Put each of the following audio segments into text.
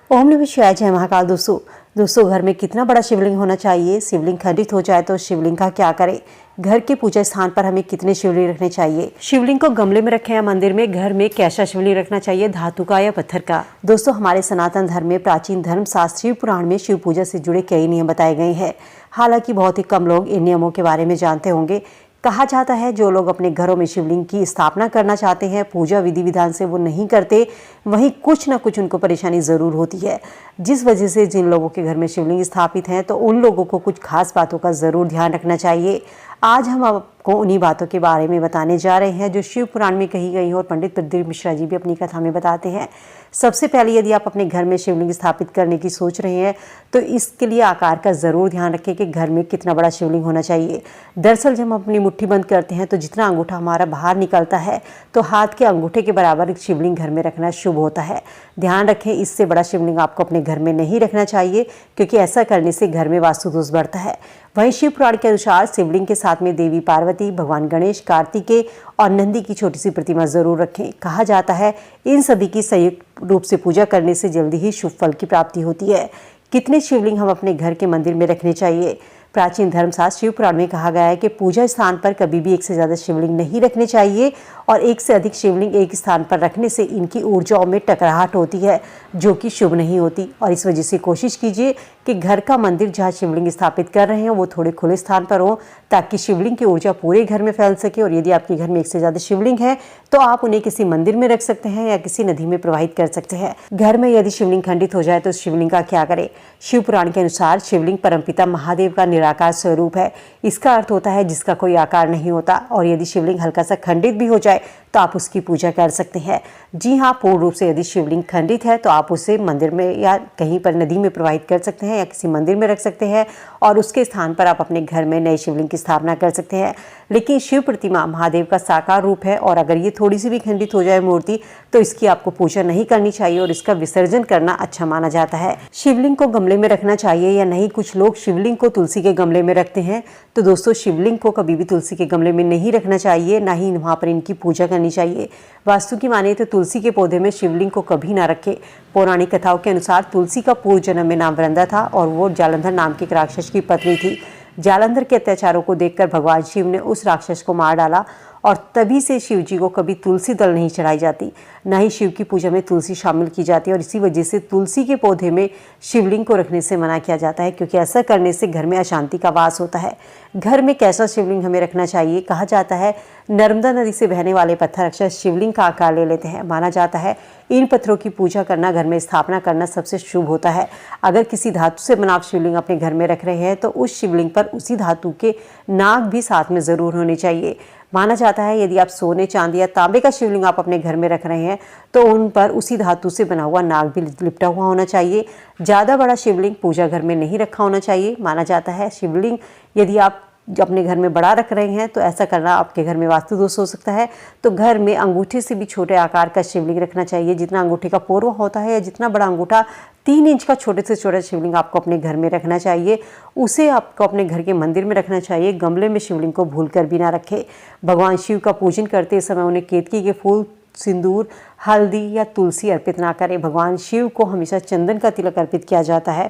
ओम नमः शिवाय, जय महाकाल। दोस्तों घर में कितना बड़ा शिवलिंग होना चाहिए? शिवलिंग खंडित हो जाए तो शिवलिंग का क्या करें? घर के पूजा स्थान पर हमें कितने शिवलिंग रखने चाहिए? शिवलिंग को गमले में रखें या मंदिर में? घर में कैसा शिवलिंग रखना चाहिए, धातु का या पत्थर का? दोस्तों हमारे सनातन धर्म में प्राचीन धर्म शास्त्र शिव पुराण में शिव पूजा से जुड़े कई नियम बताए गए हैं। हालांकि बहुत ही कम लोग इन नियमों के बारे में जानते होंगे। कहा जाता है जो लोग अपने घरों में शिवलिंग की स्थापना करना चाहते हैं, पूजा विधि विधान से वो नहीं करते, वहीं कुछ ना कुछ उनको परेशानी ज़रूर होती है। जिस वजह से जिन लोगों के घर में शिवलिंग स्थापित हैं तो उन लोगों को कुछ खास बातों का ज़रूर ध्यान रखना चाहिए। आज हम आपको उन्हीं बातों के बारे में बताने जा रहे हैं जो शिव पुराण में कही गई हैं और पंडित प्रदीप मिश्रा जी भी अपनी कथा में बताते हैं। सबसे पहले यदि आप अपने घर में शिवलिंग स्थापित करने की सोच रहे हैं तो इसके लिए आकार का ज़रूर ध्यान रखें कि घर में कितना बड़ा शिवलिंग होना चाहिए। दरअसल जब हम अपनी मुट्ठी बंद करते हैं तो जितना अंगूठा हमारा बाहर निकलता है तो हाथ के अंगूठे के बराबर शिवलिंग घर में रखना शुभ होता है। ध्यान रखें, इससे बड़ा शिवलिंग आपको अपने घर में नहीं रखना चाहिए क्योंकि ऐसा करने से घर में वास्तु दोष बढ़ता है। वहीं शिव पुराण के अनुसार शिवलिंग के साथ में देवी पार्वती, भगवान गणेश, कार्तिकेय और नंदी की छोटी सी प्रतिमा जरूर रखें। कहा जाता है इन सभी की संयुक्त रूप से पूजा करने से जल्दी ही शुभ फल की प्राप्ति होती है। कितने शिवलिंग हम अपने घर के मंदिर में रखने चाहिए? प्राचीन धर्मशास्त्र शिव पुराण में कहा गया है कि पूजा स्थान पर कभी भी एक से ज़्यादा शिवलिंग नहीं रखने चाहिए और एक से अधिक शिवलिंग एक स्थान पर रखने से इनकी ऊर्जाओं में टकराहट होती है जो कि शुभ नहीं होती। और इस वजह से कोशिश कीजिए कि घर का मंदिर जहाँ शिवलिंग स्थापित कर रहे हैं वो थोड़े खुले स्थान पर हो ताकि शिवलिंग की ऊर्जा पूरे घर में फैल सके। और यदि आपके घर में एक से ज़्यादा शिवलिंग है तो आप उन्हें किसी मंदिर में रख सकते हैं या किसी नदी में प्रवाहित कर सकते हैं। घर में यदि शिवलिंग खंडित हो जाए तो शिवलिंग का क्या करें? शिव पुराण के अनुसार शिवलिंग परमपिता महादेव का निराकार स्वरूप है। इसका अर्थ होता है जिसका कोई आकार नहीं होता। और यदि शिवलिंग हल्का सा खंडित भी हो जाए तो आप उसकी पूजा कर सकते हैं। जी हाँ, पूर्ण रूप से यदि शिवलिंग खंडित है तो आप उसे मंदिर में या कहीं पर नदी में प्रवाहित कर सकते हैं या किसी मंदिर में रख सकते हैं और उसके स्थान पर आप अपने घर में नए शिवलिंग की स्थापना कर सकते हैं। लेकिन शिव प्रतिमा महादेव का साकार रूप है और अगर ये थोड़ी सी भी खंडित हो जाए मूर्ति तो इसकी आपको पूजा नहीं करनी चाहिए और इसका विसर्जन करना अच्छा माना जाता है। शिवलिंग को गमले में रखना चाहिए या नहीं? कुछ लोग शिवलिंग को तुलसी के गमले में रखते हैं। तो दोस्तों शिवलिंग को कभी भी तुलसी के गमले में नहीं रखना चाहिए, ना ही वहाँ पर इनकी पूजा करनी चाहिए। वास्तु की माने तो तुलसी के पौधे में शिवलिंग को कभी ना रखें। पौराणिक कथाओं के अनुसार तुलसी का पूर्व जन्म में नाम वृंदा था और वो जालंधर नाम के एक राक्षस की पत्नी थी। जालंधर के अत्याचारों को देखकर भगवान शिव ने उस राक्षस को मार डाला और तभी से शिव जी को कभी तुलसी दल नहीं चढ़ाई जाती, ना ही शिव की पूजा में तुलसी शामिल की जाती है। और इसी वजह से तुलसी के पौधे में शिवलिंग को रखने से मना किया जाता है क्योंकि ऐसा करने से घर में अशांति का वास होता है। घर में कैसा शिवलिंग हमें रखना चाहिए? कहा जाता है नर्मदा नदी से बहने वाले पत्थर अक्सर शिवलिंग का आकार ले लेते हैं। माना जाता है इन पत्थरों की पूजा करना, घर में स्थापना करना सबसे शुभ होता है। अगर किसी धातु से बना शिवलिंग अपने घर में रख रहे हैं तो उस शिवलिंग पर उसी धातु के नाग भी साथ में ज़रूर होने चाहिए। माना जाता है यदि आप सोने, चांदी या तांबे का शिवलिंग आप अपने घर में रख रहे हैं तो उन पर उसी धातु से बना हुआ नाग भी लिपटा हुआ होना चाहिए। ज़्यादा बड़ा शिवलिंग पूजा घर में नहीं रखा होना चाहिए। माना जाता है शिवलिंग यदि आप अपने घर में बड़ा रख रहे हैं तो ऐसा करना आपके घर में वास्तु दोष हो सकता है। तो घर में अंगूठे से भी छोटे आकार का शिवलिंग रखना चाहिए। जितना अंगूठे का पोरवा होता है या जितना बड़ा अंगूठा 3 इंच का छोटे से छोटा शिवलिंग आपको अपने घर में रखना चाहिए। उसे आपको अपने घर के मंदिर में रखना चाहिए। गमले में शिवलिंग को भूल कर भी ना रखें। भगवान शिव का पूजन करते समय उन्हें केतकी के फूल, सिंदूर, हल्दी या तुलसी अर्पित ना करें। भगवान शिव को हमेशा चंदन का तिलक अर्पित किया जाता है।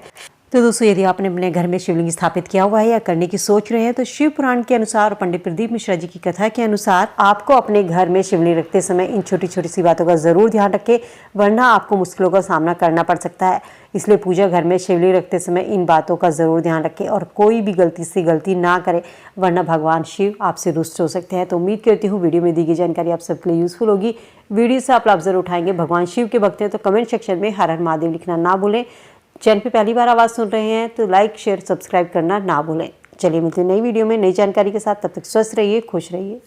तो दोस्तों यदि आपने अपने घर में शिवलिंग स्थापित किया हुआ है या करने की सोच रहे हैं तो शिव पुराण के अनुसार और पंडित प्रदीप मिश्रा जी की कथा के अनुसार आपको अपने घर में शिवलिंग रखते समय इन छोटी छोटी सी बातों का जरूर ध्यान रखें, वरना आपको मुश्किलों का सामना करना पड़ सकता है। इसलिए पूजा घर में शिवलिंग रखते समय इन बातों का जरूर ध्यान रखें और कोई भी गलती ना करें, वरना भगवान शिव आपसे रुष्ट हो सकते हैं। तो उम्मीद करती हूँ वीडियो में दी गई जानकारी आप सबके लिए यूजफुल होगी। वीडियो से आप लाभ जरूर उठाएंगे। भगवान शिव के भक्त हैं तो कमेंट सेक्शन में हर हर महादेव लिखना ना भूलें। चैनल पे पहली बार आवाज़ सुन रहे हैं तो लाइक, शेयर, सब्सक्राइब करना ना भूलें। चलिए मिलते हैं नई वीडियो में नई जानकारी के साथ। तब तक स्वस्थ रहिए, खुश रहिए।